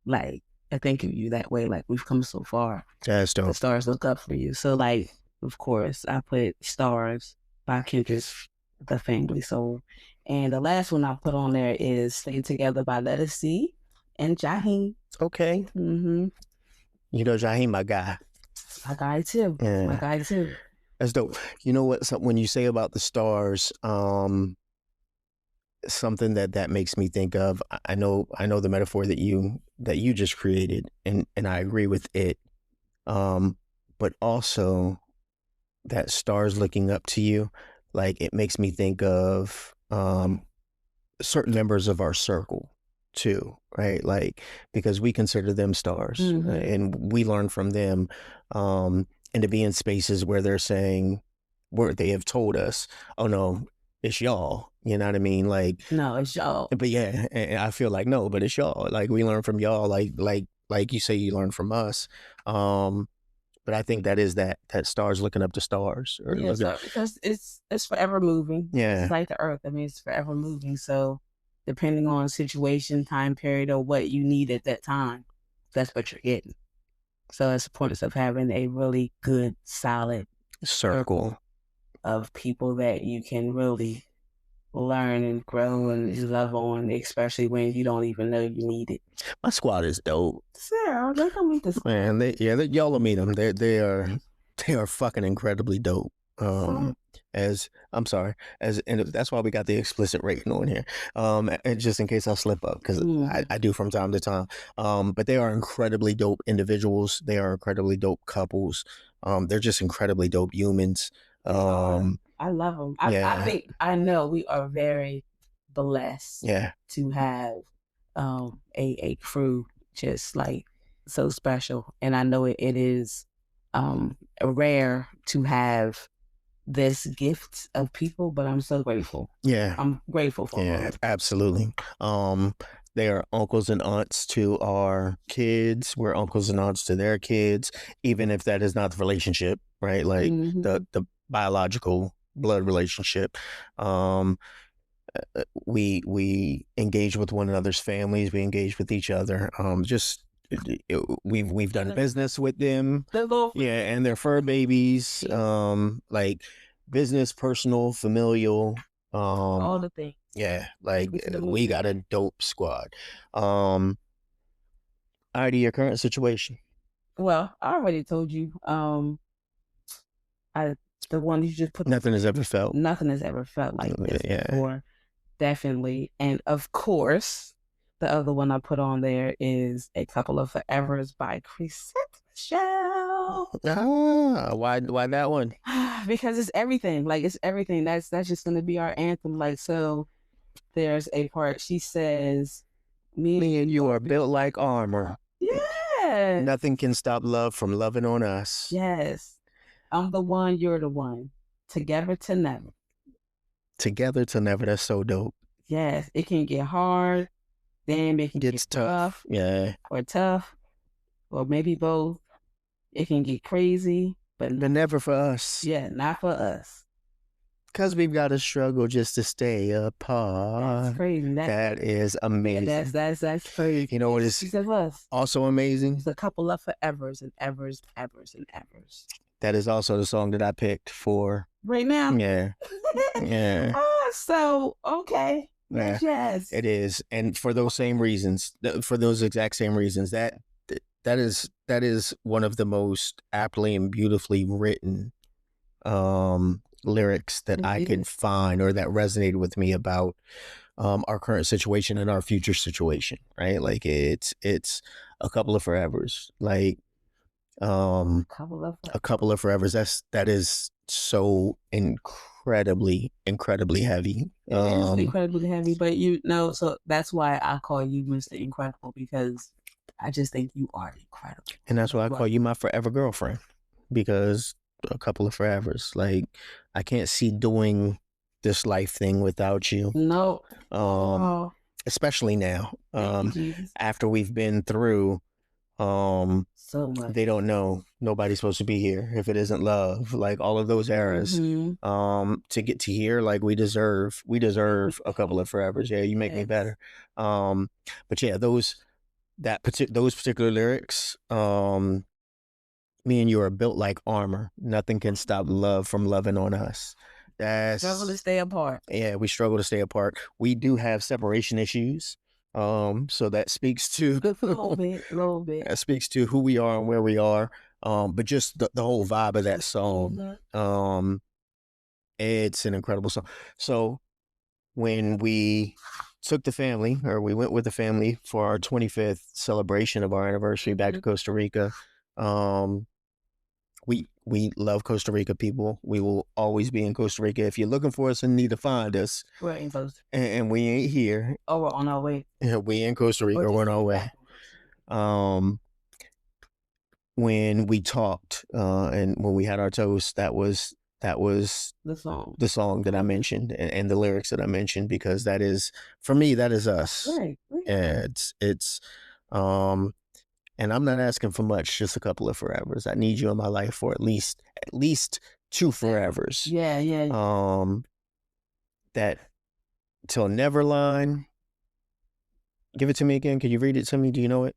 Like I think of you that way. Like we've come so far. That's The dope. stars look up for you. So like, of course, I put Stars by Kendrick, the Family Soul. And the last one I put on there is Stay Together by Let Us See and Jaheim. Okay. Mm-hmm. You know, Jaheim, my guy. My guy too. Yeah. My guy too. That's dope. You know what? When you say about the stars, something that makes me think of, I know the metaphor that you just created, and I agree with it. But also that stars looking up to you, like it makes me think of certain members of our circle too, right? Like because we consider them stars, and we learn from them, and to be in spaces where they're saying, where they have told us, oh no, it's y'all, You know what I mean? No, it's y'all. But yeah, and I feel like no, but it's y'all. Like we learn from y'all. Like you say, you learn from us. Um, but I think that is that stars looking up to stars or Yeah, looking. so because it's forever moving. It's Yeah, like the earth. I mean, it's forever moving. So depending on situation, time period, or what you need at that time, that's what you're getting. So it's the importance of having a really good, solid circle circle. of people that you can really learn and grow and love on, especially when you don't even know you need it. My squad is dope, Sarah, they come meet this. man. Y'all will meet them. They are fucking incredibly dope. As I'm sorry, as and that's why we got the explicit rating on here. And just in case I slip up, because I do from time to time. But they are incredibly dope individuals. They are incredibly dope couples. They're just incredibly dope humans. I love them. I Yeah, think I know we are very blessed yeah, to have a crew just like so special, and I know it is rare to have this gift of people, but I'm so grateful. yeah. I'm grateful for all Yeah, of it. absolutely. They are uncles and aunts to our kids. We're uncles and aunts to their kids, even if that is not the relationship, right? Like the biological blood relationship. Um, we engage with one another's families. We engage with each other. We've done business with them. Yeah, and their fur babies. Like business, personal, familial. All the things. Yeah, like we got a dope squad. Alrighty, your current situation. Well, I already told you. I the one you just put. Nothing has ever felt. Nothing has ever felt like this Yeah. before. Definitely. And of course, the other one I put on there is A Couple of Forevers by Chris Michelle. Why that one? Because it's everything. Like it's everything. That's just gonna be our anthem. Like so there's a part she says, Me and you are built like armor. Yeah. Nothing can stop love from loving on us. Yes. I'm the one, you're the one. Together to never. Together to never. That's so dope. Yes. It can get hard. Then it can Gets get tough. rough. Yeah. Or tough. Or maybe both. It can get crazy. But never for us. Yeah, not for us. Because we've got to struggle just to stay apart. That's crazy. That is amazing. Yeah, that's crazy. You know what is also amazing? It's a couple of forevers and evers, evers, and evers. That is also the song that I picked for right now. Yeah. Yeah. So okay. Yeah. Yes. It is. And for those same reasons, for those exact same reasons, that is one of the most aptly and beautifully written lyrics that I could find or that resonated with me about our current situation and our future situation, right? Like it's a couple of forevers. Like a couple of forevers. That is so incredibly heavy. It is incredibly heavy, but you know, so that's why I call you Mr. Incredible, because I just think you are incredible. And that's why I call you my forever girlfriend, because a couple of forevers. Like I can't see doing this life thing without you. No. Especially now. After we've been through so much. They don't know. Nobody's supposed to be here if it isn't love. Like all of those eras. To get to here, like we deserve a couple of forevers. Yeah, you make me better. But yeah, those particular lyrics, me and you are built like armor. Nothing can stop love from loving on us. Struggle to stay apart. Yeah, we struggle to stay apart. We do have separation issues. So that speaks to a little bit. That speaks to who we are and where we are. But just the whole vibe of that song. It's an incredible song. So when we took the family, or we went with the family for our 25th celebration of our anniversary back to Costa Rica, we love Costa Rica, people. We will always be in Costa Rica. If you're looking for us and need to find us, we're in Costa Rica. And we ain't here. Oh, we're on our way. Yeah, we in Costa Rica. We're on our way. When we talked and when we had our toast, that was that was The song. the song that I mentioned and the lyrics that I mentioned, because that is, for me, that is us. Right. Yeah, it's um and I'm not asking for much, just a couple of forevers. I need you in my life for at least two forevers. Yeah, yeah. That till never line. Give it to me again. Can you read it to me? Do you know it?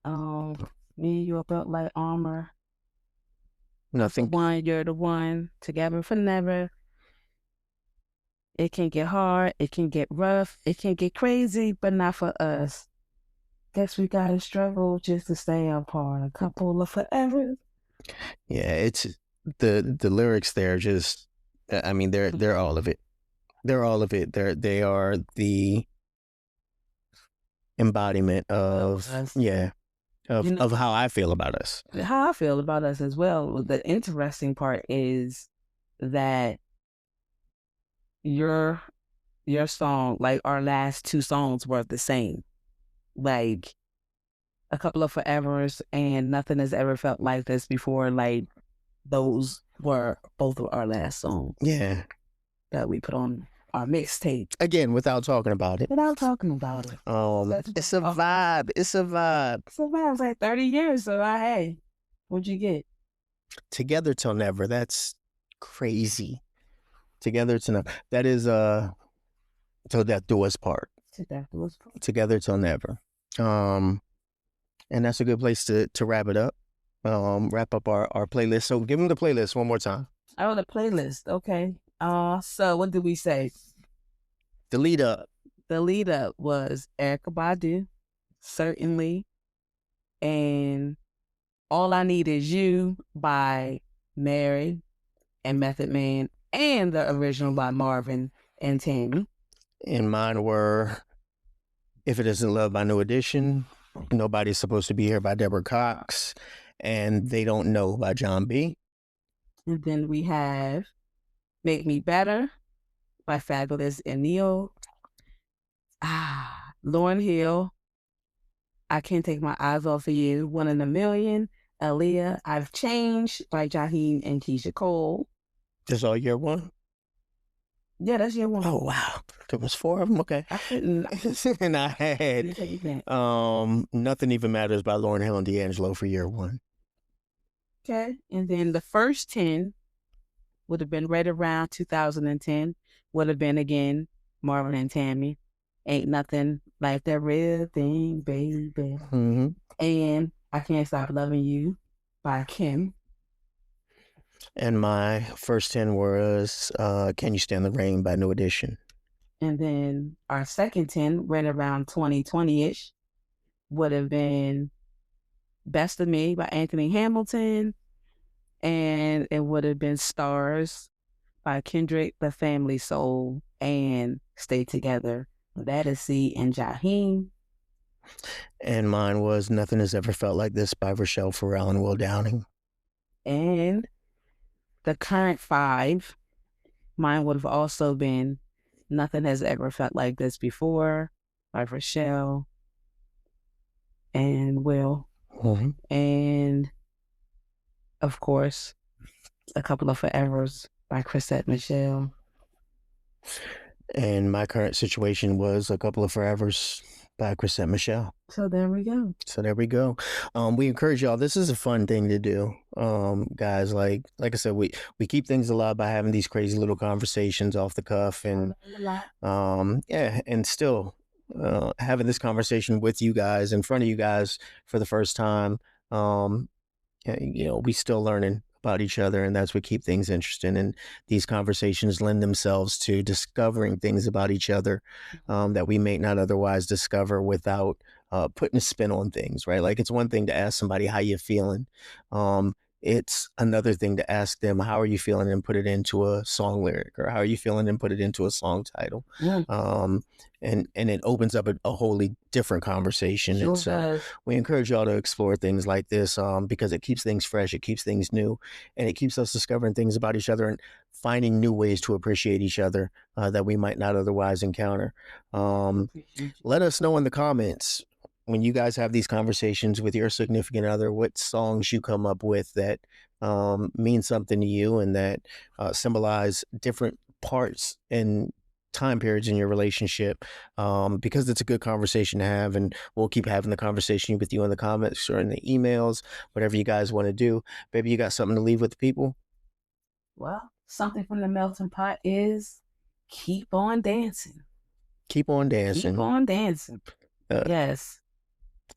Um, Me and you are built like armor. I'm the Nothing. one, you're the one. Together for never. It can get hard, it can get rough, it can get crazy, but not for us. Guess we gotta struggle just to stay apart. A couple of forever. Yeah, it's the lyrics there. Just, I mean, they're all of it. They're all of it. They are the embodiment of, Us. yeah, You know of how I feel about us. how I feel about us as well. The interesting part is that your your song, like our last two songs, were the same. Like a couple of forevers and nothing has ever felt like this before. Like those were both of our last songs Yeah. that we put on our mixtape Again, without talking about it. without talking about it. It's a vibe. It's a vibe. So that was like 30 years. So hey, what'd you get? Together till never. That's crazy. Together till never. That is till death do us part. That was Together till never. And that's a good place to wrap it up. Wrap up our playlist. So give them the playlist one more time. oh, the playlist. Okay. So what did we say? The lead up. The lead up was Erykah Badu, certainly, and All I Need Is You by Mary and Method Man, and the original by Marvin and Tammy. And mine were If It Isn't Love by New Edition, Nobody's Supposed to Be Here by Deborah Cox, and They Don't Know by John B. And then we have Make Me Better by Fabulous and Neo. Lauryn Hill, I Can't Take My Eyes Off of You, One in a Million. Aaliyah, I've Changed by Jaheim and Keisha Cole. That's all year one? Yeah, that's year one. Oh, wow. There was 4 of them? Okay. I couldn't. And I had Nothing Even Matters by Lauryn Hill and D'Angelo for year one. Okay. And then the first 10 would have been right around 2010, would have been again Marvin and Tammy. Ain't Nothing Like That Real Thing, Baby. Mm-hmm. And I Can't Stop Loving You by Kim. And my first 10 was Can You Stand the Rain by New Edition. And then our second 10, right around 2020-ish, would have been Best of Me by Anthony Hamilton. And it would have been Stars by Kendrick, The Family Soul, and Stay Together. That is C and Jaheim. And mine was Nothing Has Ever Felt Like This by Rochelle Farrell and Will Downing. And the current 5, mine would have also been Nothing Has Ever Felt Like This Before by Rochelle and Will. Mm-hmm. And of course, A Couple of Forevers by Chrisette Michele. And my current situation was A Couple of Forevers by Chrisette Michele. So there we go. We encourage y'all. This is a fun thing to do, guys. Like I said, we keep things alive by having these crazy little conversations off the cuff, and and still having this conversation with you guys, in front of you guys, for the first time. We still learning about each other, and that's what keep things interesting. And these conversations lend themselves to discovering things about each other that we may not otherwise discover without putting a spin on things, right? Like, it's one thing to ask somebody how you feeling. It's another thing to ask them, how are you feeling, and put it into a song lyric, or how are you feeling, and put it into a song title. Yeah. And it opens up a wholly different conversation. Sure And so we encourage y'all to explore things like this because it keeps things fresh, it keeps things new, and it keeps us discovering things about each other and finding new ways to appreciate each other that we might not otherwise encounter. Let us know in the comments, when you guys have these conversations with your significant other, what songs you come up with that mean something to you and that symbolize different parts and time periods in your relationship, because it's a good conversation to have. And we'll keep having the conversation with you in the comments or in the emails, whatever you guys want to do. Baby, you got something to leave with the people? Well, something from the melting pot is keep on dancing. Keep on Keep dancing, on dancing. uh, Yes.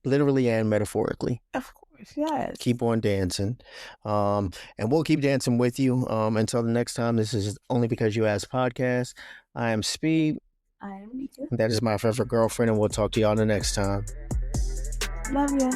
literally and metaphorically. Of course. Yes. Keep on dancing. And we'll keep dancing with you. Until the next time, this is Only Because You Asked podcast. I am Speed. I am Nika. That is my forever girlfriend, and we'll talk to y'all the next time. Love ya.